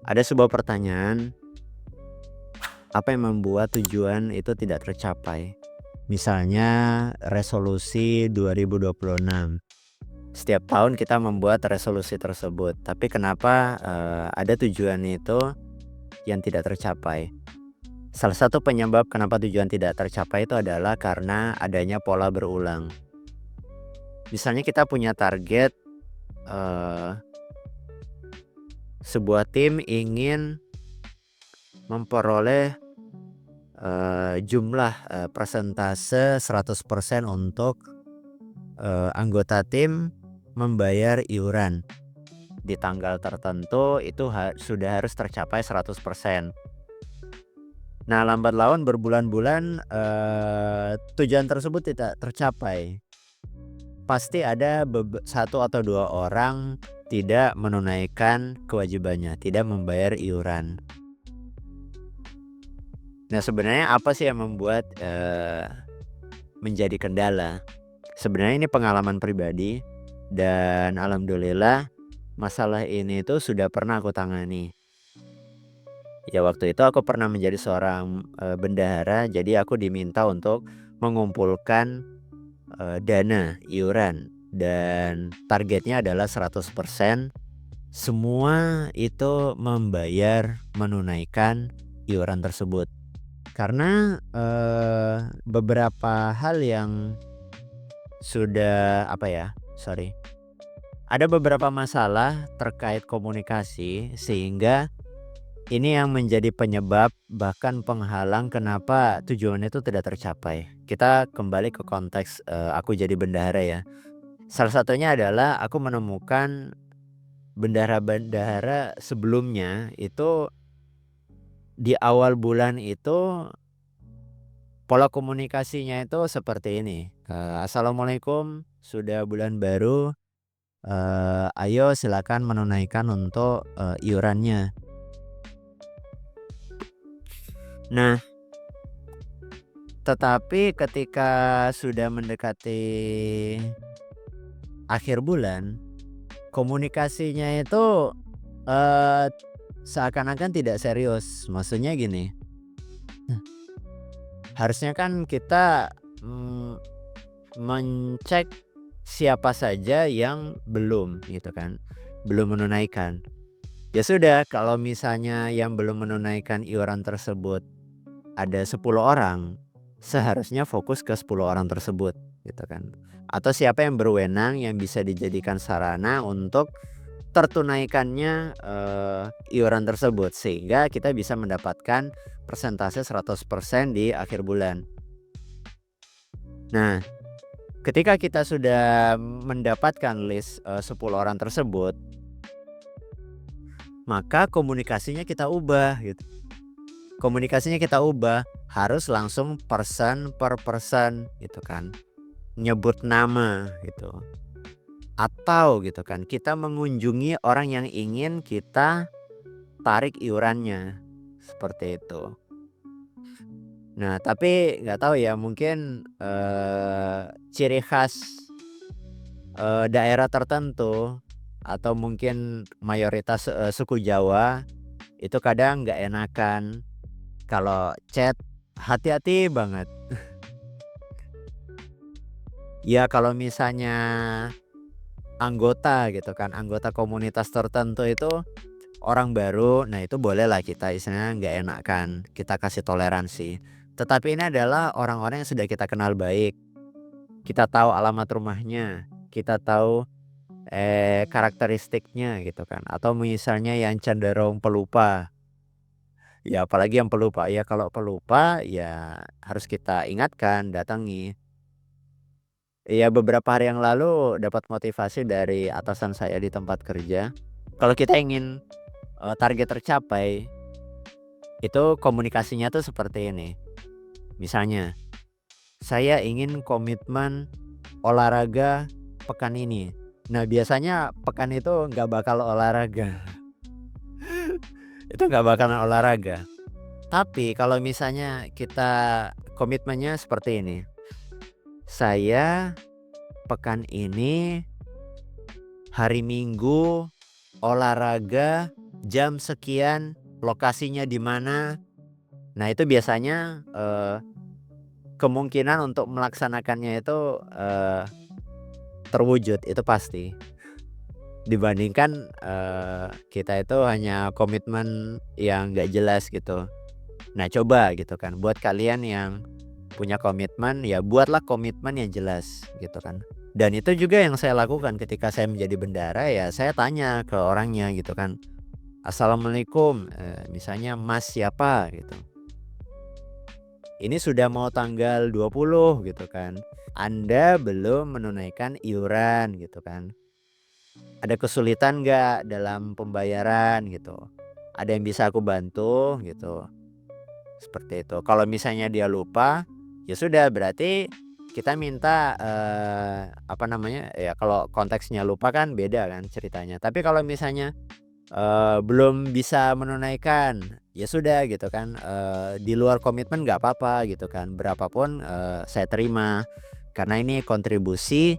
Ada sebuah pertanyaan, apa yang membuat tujuan itu tidak tercapai? Misalnya resolusi 2026. Setiap tahun kita membuat resolusi tersebut, tapi kenapa, ada tujuan itu yang tidak tercapai? Salah satu penyebab kenapa tujuan tidak tercapai itu adalah karena adanya pola berulang. Misalnya kita punya target, eee, sebuah tim ingin memperoleh jumlah, persentase 100% untuk, anggota tim membayar iuran. Di tanggal tertentu itu sudah harus tercapai 100%. Nah, lambat laun berbulan-bulan, tujuan tersebut tidak tercapai. Pasti ada 1 atau 2 orang tidak menunaikan kewajibannya, tidak membayar iuran. Nah, sebenarnya apa sih yang membuat, menjadi kendala? Sebenarnya ini pengalaman pribadi dan alhamdulillah masalah ini tuh sudah pernah aku tangani. Ya waktu itu aku pernah menjadi seorang, bendahara, jadi aku diminta untuk mengumpulkan, dana iuran dan targetnya adalah 100% semua itu membayar, menunaikan iuran tersebut. Karena, beberapa hal yang sudah apa ya, sorry, ada beberapa masalah terkait komunikasi sehingga ini yang menjadi penyebab bahkan penghalang kenapa tujuan itu tidak tercapai. Kita kembali ke konteks, aku jadi bendahara ya. Salah satunya adalah aku menemukan bendahara-bendahara sebelumnya itu di awal bulan itu pola komunikasinya itu seperti ini, "Assalamualaikum, sudah bulan baru, ayo silakan menunaikan untuk, iurannya." Nah, tetapi ketika sudah mendekati akhir bulan, komunikasinya itu, eee, seakan-akan tidak serius. Maksudnya gini, harusnya kan kita, mencek siapa saja yang belum gitu kan, belum menunaikan. Ya sudah, kalau misalnya yang belum menunaikan iuran tersebut ada 10 orang, seharusnya fokus ke 10 orang tersebut gitu kan. Atau siapa yang berwenang yang bisa dijadikan sarana untuk tertunaikannya, iuran tersebut sehingga kita bisa mendapatkan persentase 100% di akhir bulan. Nah, ketika kita sudah mendapatkan list, 10 orang tersebut, maka komunikasinya kita ubah gitu. Komunikasinya kita ubah, harus langsung person per person gitu kan, nyebut nama gitu, atau gitu kan kita mengunjungi orang yang ingin kita tarik iurannya, seperti itu. Nah, tapi nggak tahu ya mungkin, ciri khas, daerah tertentu atau mungkin mayoritas, suku Jawa itu kadang nggak enakan kalau chat hati-hati banget. Ya kalau misalnya anggota gitu kan, anggota komunitas tertentu itu orang baru, nah itu bolehlah kita istilahnya nggak enakan, kita kasih toleransi. Tetapi ini adalah orang-orang yang sudah kita kenal baik, kita tahu alamat rumahnya, kita tahu, karakteristiknya gitu kan, atau misalnya yang cenderung pelupa, ya apalagi yang pelupa, ya kalau pelupa ya harus kita ingatkan, datangi. Ya beberapa hari yang lalu dapat motivasi dari atasan saya di tempat kerja, kalau kita ingin, target tercapai, itu komunikasinya tuh seperti ini. Misalnya, saya ingin komitmen olahraga pekan ini. Nah biasanya pekan itu nggak bakal olahraga, itu nggak bakalan olahraga. Tapi kalau misalnya kita komitmennya seperti ini, saya pekan ini hari Minggu olahraga jam sekian, lokasinya di mana. Nah itu biasanya, kemungkinan untuk melaksanakannya itu, terwujud, itu pasti. Dibandingkan, kita itu hanya komitmen yang nggak jelas gitu. Nah coba gitu kan, buat kalian yang punya komitmen, ya buatlah komitmen yang jelas gitu kan. Dan itu juga yang saya lakukan ketika saya menjadi bendara, ya saya tanya ke orangnya gitu kan, "Assalamualaikum, misalnya Mas siapa?" gitu. "Ini sudah mau tanggal 20," gitu kan, "Anda belum menunaikan iuran," gitu kan. "Ada kesulitan nggak dalam pembayaran?" gitu. "Ada yang bisa aku bantu?" gitu. Seperti itu. Kalau misalnya dia lupa, ya sudah berarti kita minta, apa namanya, ya kalau konteksnya lupa kan beda kan ceritanya. Tapi kalau misalnya, belum bisa menunaikan, ya sudah gitu kan, di luar komitmen nggak apa-apa gitu kan, berapapun saya terima. Karena ini kontribusi,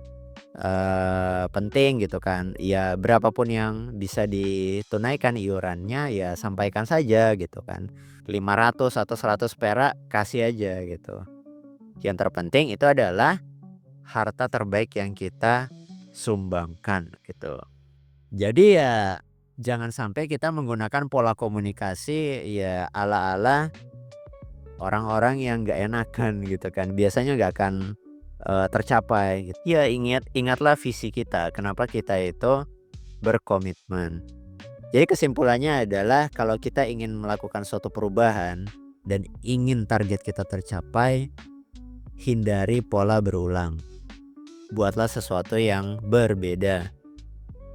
penting gitu kan. Ya berapapun yang bisa ditunaikan iurannya, ya sampaikan saja gitu kan. 500 atau 100 perak kasih aja gitu. Yang terpenting itu adalah harta terbaik yang kita sumbangkan gitu. Jadi ya jangan sampai kita menggunakan pola komunikasi ya ala-ala orang-orang yang nggak enakan gitu kan. Biasanya nggak akan, tercapai gitu. Ya ingatlah visi kita, kenapa kita itu berkomitmen. Jadi kesimpulannya adalah kalau kita ingin melakukan suatu perubahan dan ingin target kita tercapai, hindari pola berulang. Buatlah sesuatu yang berbeda.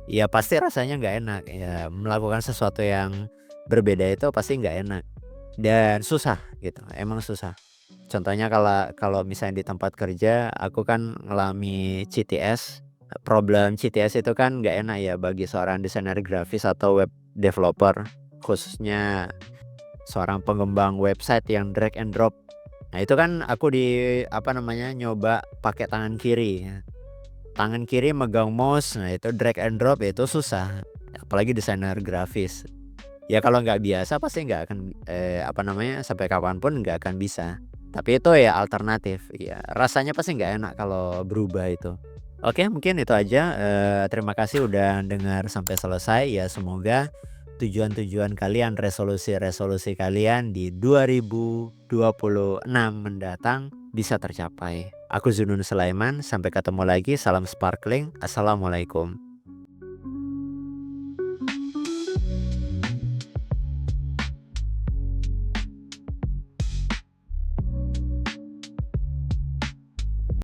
Ya pasti rasanya nggak enak, ya melakukan sesuatu yang berbeda itu pasti nggak enak dan susah gitu, emang susah. Contohnya kalau kalau misalnya di tempat kerja aku kan ngalami CTS. Problem CTS itu kan nggak enak ya bagi seorang desainer grafis atau web developer, khususnya seorang pengembang website yang drag and drop. Nah itu kan aku apa namanya, nyoba pakai tangan kiri ya. Tangan kiri megang mouse, nah itu drag and drop ya itu susah, apalagi desainer grafis. Ya kalau nggak biasa pasti nggak akan, apa namanya, sampai kapan pun nggak akan bisa. Tapi itu ya alternatif, ya rasanya pasti nggak enak kalau berubah itu. Oke mungkin itu aja, terima kasih udah dengar sampai selesai, ya semoga tujuan-tujuan kalian, resolusi-resolusi kalian di 2026 mendatang bisa tercapai. Aku Zunun Sulaiman, sampai ketemu lagi, salam sparkling, assalamualaikum.